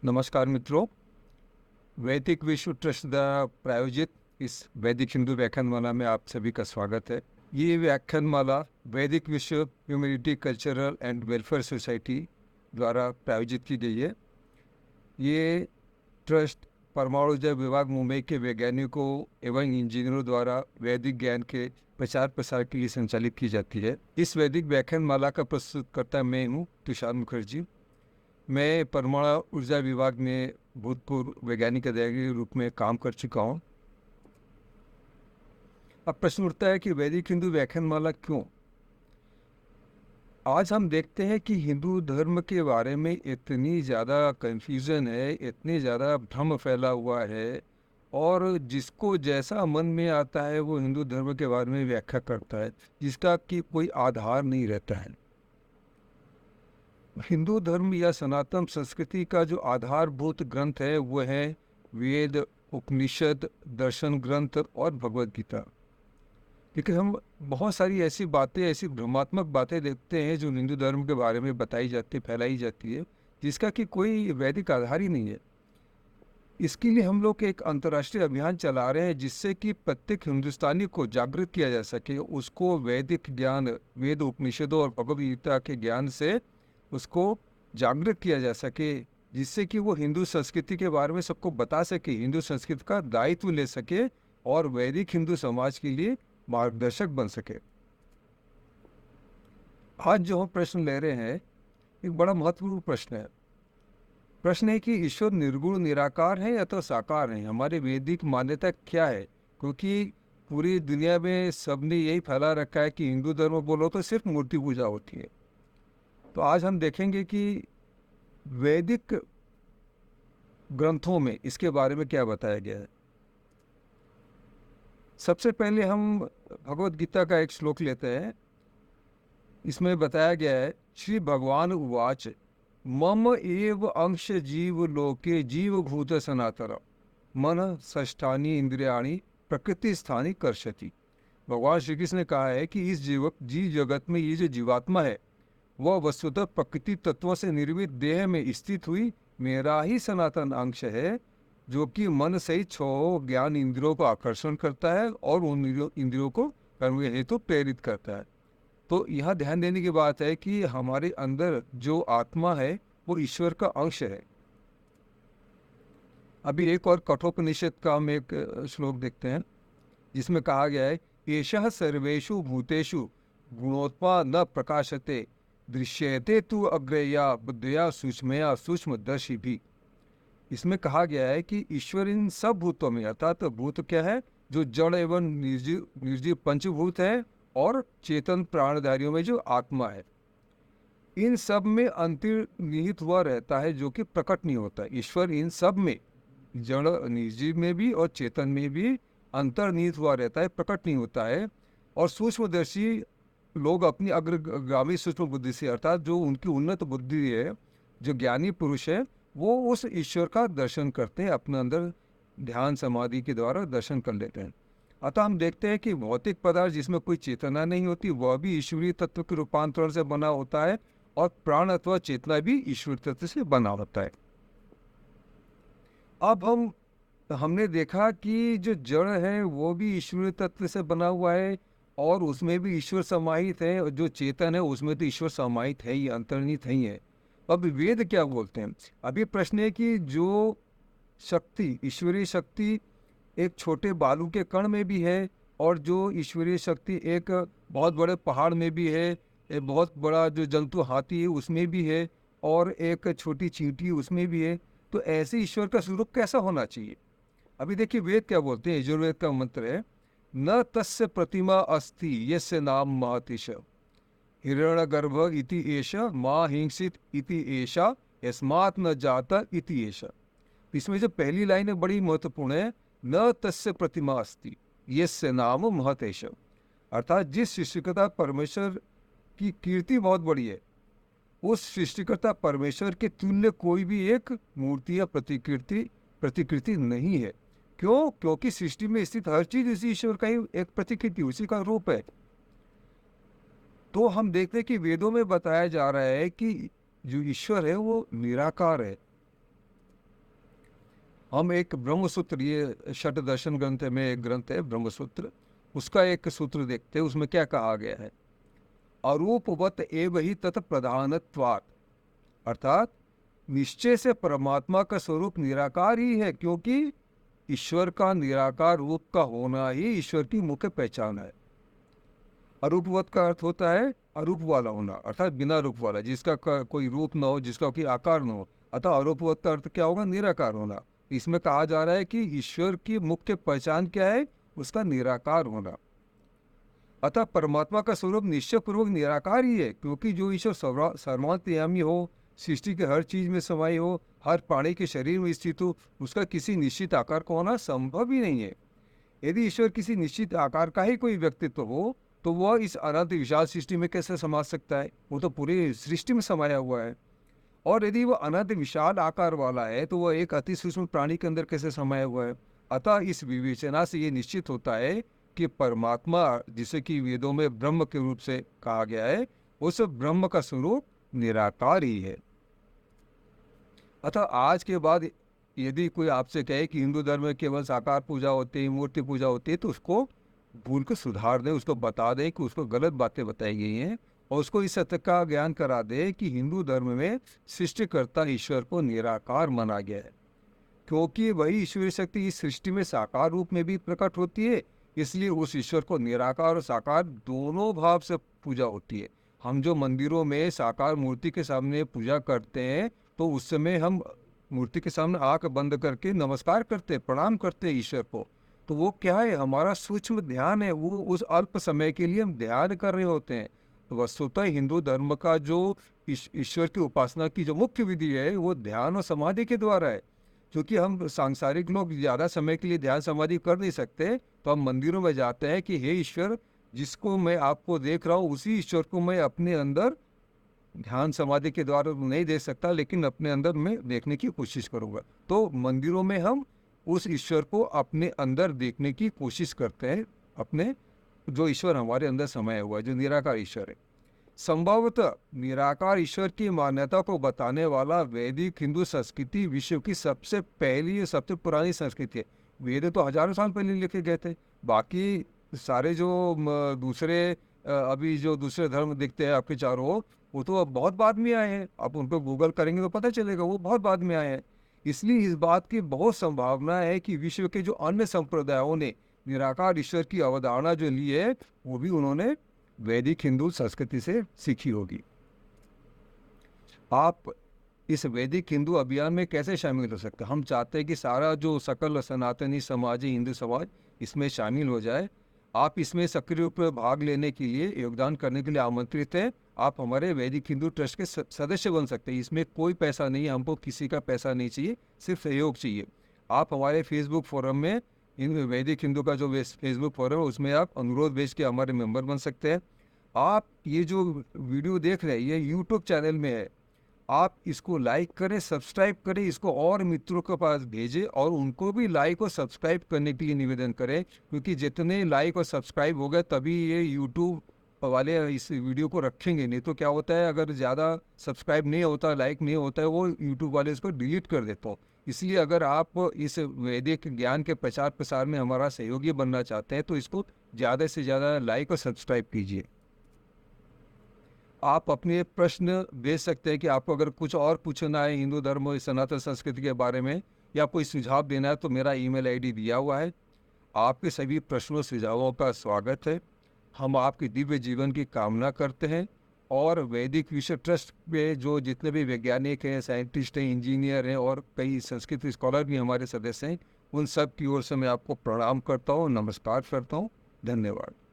नमस्कार मित्रों। वैदिक विश्व ट्रस्ट द्वारा प्रायोजित इस वैदिक हिंदू व्याख्यानमाला में आप सभी का स्वागत है। ये व्याख्यानमाला वैदिक विश्व humanity cultural and welfare society द्वारा प्रायोजित की गई है। ये ट्रस्ट परमाणु ऊर्जा विभाग मुंबई के वैज्ञानिकों एवं इंजीनियरों द्वारा वैदिक ज्ञान के प्रचार प्रसार के लिए संचालित की जाती है। इस वैदिक व्याख्यानमाला का प्रस्तुतकर्ता मैं हूँ, तुषार मुखर्जी। मैं परमाणु ऊर्जा विभाग में भूतपूर्व वैज्ञानिक अधिकारी के रूप में काम कर चुका हूँ। अब प्रश्न उठता है कि वैदिक हिंदू व्याख्यानमाला क्यों? आज हम देखते हैं कि हिंदू धर्म के बारे में इतनी ज़्यादा कन्फ्यूज़न है, इतनी ज़्यादा भ्रम फैला हुआ है, और जिसको जैसा मन में आता है वो हिंदू धर्म के बारे में व्याख्या करता है, जिसका कि कोई आधार नहीं रहता है। हिंदू धर्म या सनातन संस्कृति का जो आधारभूत ग्रंथ है वो है वेद, उपनिषद, दर्शन ग्रंथ और भगवद गीता। क्योंकि हम बहुत सारी ऐसी बातें, ऐसी भ्रमात्मक बातें देखते हैं जो हिंदू धर्म के बारे में बताई जाती, फैलाई जाती है, जिसका कि कोई वैदिक आधार ही नहीं है। इसके लिए हम लोग एक अंतर्राष्ट्रीय अभियान चला रहे हैं जिससे कि प्रत्येक हिंदुस्तानी को जागृत किया जा सके, उसको वैदिक ज्ञान, वेद, उपनिषदों और भगवद गीता के ज्ञान से उसको जागृत किया जा सके, जिससे कि वो हिंदू संस्कृति के बारे में सबको बता सके, हिंदू संस्कृति का दायित्व ले सके और वैदिक हिंदू समाज के लिए मार्गदर्शक बन सके। आज जो हम प्रश्न ले रहे हैं एक बड़ा महत्वपूर्ण प्रश्न है। प्रश्न है कि ईश्वर निर्गुण निराकार है या तो साकार है? हमारी वैदिक मान्यता क्या है? क्योंकि पूरी दुनिया में सबने यही फैला रखा है कि हिंदू धर्म बोलो तो सिर्फ मूर्ति पूजा होती है। तो आज हम देखेंगे कि वैदिक ग्रंथों में इसके बारे में क्या बताया गया है। सबसे पहले हम भगवद गीता का एक श्लोक लेते हैं। इसमें बताया गया है, श्री भगवान उवाच मम एव अंश जीव लोके जीवभूत सनातन मन षष्ठानि इंद्रियाणि प्रकृति स्थानी कर्षति। भगवान श्री कृष्ण ने कहा है कि इस जीव जगत में ये जो जीवात्मा है वह वस्तुतः प्रकृति तत्वों से निर्मित देह में स्थित हुई मेरा ही सनातन अंश है, जो कि मन सहित 6 ज्ञान इंद्रियों को आकर्षण करता है और उन इंद्रियों को कर्म के हेतु प्रेरित करता है। तो यह ध्यान देने की बात है कि हमारे अंदर जो आत्मा है वो ईश्वर का अंश है। अभी एक और कठोपनिषद का हम एक श्लोक देखते हैं जिसमें कहा गया है, एषः सर्वेषु भूतेषु गुणोत्पा न प्रकाशते दृश्यते तु अग्रया बुद्धया सूक्ष्मया सूक्ष्मदर्शी भी। इसमें कहा गया है कि ईश्वर इन सब भूतों में, अर्थात भूत क्या है, जो जड़ एवं निर्जीव पंचभूत है, और चेतन प्राणधारियों में जो आत्मा है, इन सब में अंतर्निहित हुआ रहता है, जो कि प्रकट नहीं होता। ईश्वर इन सब में, जड़ निर्जीव में भी और चेतन में भी अंतर्निहित हुआ रहता है, प्रकट नहीं होता है। और सूक्ष्मदर्शी लोग अपनी अग्रगामी सूक्ष्म बुद्धि से, अर्थात जो उनकी उन्नत बुद्धि है, जो ज्ञानी पुरुष है, वो उस ईश्वर का दर्शन करते हैं, अपने अंदर ध्यान समाधि के द्वारा दर्शन कर लेते हैं। अतः हम देखते हैं कि भौतिक पदार्थ जिसमें कोई चेतना नहीं होती वह भी ईश्वरीय तत्व के रूपांतरण से बना होता है, और प्राण अथवा चेतना भी ईश्वरीय तत्व से बना होता है। अब हमने देखा कि जो जड़ है वो भी ईश्वरीय तत्व से बना हुआ है, और उसमें भी ईश्वर समाहित है, और जो चेतन है उसमें तो ईश्वर समाहित है ही, अंतर्निहित ही है। अब वेद क्या बोलते हैं? अभी प्रश्न है कि जो शक्ति, ईश्वरीय शक्ति एक छोटे बालू के कण में भी है, और जो ईश्वरीय शक्ति एक बहुत बड़े पहाड़ में भी है, एक बहुत बड़ा जो जंतु हाथी है उसमें भी है, और एक छोटी चींटी उसमें भी है। तो ऐसे ईश्वर का स्वरूप कैसा होना चाहिए? अभी देखिए वेद क्या बोलते हैं। यजुर्वेद का मंत्र है, न तस्य प्रतिमा अस्ति यस्य नाम महतिश हिरण्यगर्भ इति एष मां हिंसित इति एषा यस्मात् न जाता इति एष। इसमें जो पहली लाइन है बड़ी महत्वपूर्ण है, न तस्य प्रतिमा अस्ति यस्य नाम महतेश। अर्थात जिस सृष्टिकर्ता परमेश्वर की कीर्ति बहुत बड़ी है, उस सृष्टिकर्ता परमेश्वर के तुल्य कोई भी एक मूर्ति या प्रतिकृति नहीं है। क्यों? क्योंकि सृष्टि में स्थित हर चीज उसी ईश्वर का ही एक प्रतिकृति, उसी का रूप है। तो हम देखते हैं कि वेदों में बताया जा रहा है कि जो ईश्वर है वो निराकार है, हम एक ब्रह्मसूत्र, ये षट दर्शन ग्रंथ में एक ग्रंथ है ब्रह्मसूत्र, उसका एक सूत्र देखते हैं, उसमें क्या कहा गया है। अरूपवत एव ही तत् प्रधानत्वात्, अर्थात निश्चय से परमात्मा का स्वरूप निराकार ही है, क्योंकि ईश्वर का निराकार रूप का होना ही ईश्वर की मुख्य पहचान है। अरूपवत का अर्थ होता है अरूप वाला होना, अर्थात बिना रूप वाला, जिसका कोई रूप ना हो, जिसका कोई आकार ना हो। अतः अरूपवत का अर्थ क्या होगा? निराकार होना। इसमें कहा जा रहा है कि ईश्वर की मुख्य पहचान क्या है? उसका निराकार होना। अतः परमात्मा का स्वरूप निश्चय पूर्वक निराकार ही है, क्योंकि जो ईश्वर सर्वांतर्यामी हो, सृष्टि के हर चीज में समाई हो, हर प्राणी के शरीर में स्थित हो, उसका किसी निश्चित आकार का होना संभव ही नहीं है। यदि ईश्वर किसी निश्चित आकार का ही कोई व्यक्तित्व हो, तो वह इस अनंत विशाल सृष्टि में कैसे समा सकता है? वो तो पूरी सृष्टि में समाया हुआ है। और यदि वह अनंत विशाल आकार वाला है, तो वह एक अति सूक्ष्म प्राणी के अंदर कैसे समाया हुआ है? अतः इस विवेचना से ये निश्चित होता है कि परमात्मा, जिसे कि वेदों में ब्रह्म के रूप से कहा गया है, उस ब्रह्म का स्वरूप निराकार ही है। अतः आज के बाद यदि कोई आपसे कहे कि हिंदू धर्म में केवल साकार पूजा होती है, मूर्ति पूजा होती है, तो उसको भूल को सुधार दें, उसको बता दें कि उसको गलत बातें बताई गई हैं, और उसको इस सत्य का ज्ञान करा दे कि हिंदू धर्म में सृष्टिकर्ता ईश्वर को निराकार माना गया है, क्योंकि वही ईश्वरीय शक्ति इस सृष्टि में साकार रूप में भी प्रकट होती है। इसलिए उस ईश्वर को निराकार और साकार दोनों भाव से पूजा होती है। हम जो मंदिरों में साकार मूर्ति के सामने पूजा करते हैं, तो उस समय हम मूर्ति के सामने आंख बंद करके नमस्कार करते, प्रणाम करते हैं ईश्वर को। तो वो क्या है? हमारा सूक्ष्म ध्यान है, वो उस अल्प समय के लिए हम ध्यान कर रहे होते हैं। तो वस्तुतः हिंदू धर्म का जो ईश्वर की उपासना की जो मुख्य विधि है, वो ध्यान और समाधि के द्वारा है। क्योंकि हम सांसारिक लोग ज़्यादा समय के लिए ध्यान समाधि कर नहीं सकते, तो हम मंदिरों में जाते हैं कि हे ईश्वर, जिसको मैं आपको देख रहा हूँ, उसी ईश्वर को मैं अपने अंदर ध्यान समाधि के द्वारा नहीं देख सकता, लेकिन अपने अंदर मैं देखने की कोशिश करूँगा। तो मंदिरों में हम उस ईश्वर को अपने अंदर देखने की कोशिश करते हैं, अपने जो ईश्वर हमारे अंदर समाया हुआ है, जो निराकार ईश्वर है। संभवतः निराकार ईश्वर की मान्यता को बताने वाला वैदिक हिंदू संस्कृति विश्व की सबसे पहली, सबसे पुरानी संस्कृति है। वेद तो हजारों साल पहले लिखे गए थे। बाकी सारे जो दूसरे अभी जो दूसरे धर्म दिखते हैं आपके चारों ओर, वो तो अब बहुत बाद में आए हैं। आप उनको गूगल करेंगे तो पता चलेगा वो बहुत बाद में आए हैं। इसलिए इस बात की बहुत संभावना है कि विश्व के जो अन्य संप्रदायों ने निराकार ईश्वर की अवधारणा जो ली है, वो भी उन्होंने वैदिक हिंदू संस्कृति से सीखी होगी। आप इस वैदिक हिंदू अभियान में कैसे शामिल हो सकते हैं? हम चाहते हैं कि सारा जो सकल सनातनी समाज है, हिंदू समाज, इसमें शामिल हो जाए। आप इसमें सक्रिय रूप में भाग लेने के लिए, योगदान करने के लिए आमंत्रित हैं। आप हमारे वैदिक हिंदू ट्रस्ट के सदस्य बन सकते हैं। इसमें कोई पैसा नहीं है, हमको किसी का पैसा नहीं चाहिए, सिर्फ सहयोग चाहिए। आप हमारे फेसबुक फोरम में, इन वैदिक हिंदू का जो फेसबुक फोरम है, उसमें आप अनुरोध भेज के हमारे मेंबर बन सकते हैं। आप ये जो वीडियो देख रहे हैं, ये यूट्यूब चैनल में है, आप इसको लाइक करें, सब्सक्राइब करें, इसको और मित्रों के पास भेजें, और उनको भी लाइक और सब्सक्राइब करने के लिए निवेदन करें, क्योंकि जितने लाइक और सब्सक्राइब हो गए तभी ये यूट्यूब वाले इस वीडियो को रखेंगे। नहीं तो क्या होता है, अगर ज़्यादा सब्सक्राइब नहीं होता, लाइक नहीं होता है, वो यूट्यूब वाले इसको डिलीट कर देते हो। इसलिए अगर आप इस वैदिक ज्ञान के प्रचार प्रसार में हमारा सहयोगी बनना चाहते हैं, तो इसको ज़्यादा से ज़्यादा लाइक और सब्सक्राइब कीजिए। आप अपने प्रश्न भेज सकते हैं कि आपको अगर कुछ और पूछना है हिंदू धर्म और सनातन संस्कृति के बारे में, या कोई सुझाव देना है, तो मेरा ईमेल आईडी दिया हुआ है। आपके सभी प्रश्नों सुझावों का स्वागत है। हम आपके दिव्य जीवन की कामना करते हैं, और वैदिक विश्व ट्रस्ट पे जो जितने भी वैज्ञानिक हैं, साइंटिस्ट हैं, इंजीनियर हैं, और कई संस्कृत स्कॉलर भी हमारे सदस्य हैं, उन सब की ओर से मैं आपको प्रणाम करता हूँ, नमस्कार करता हूँ। धन्यवाद।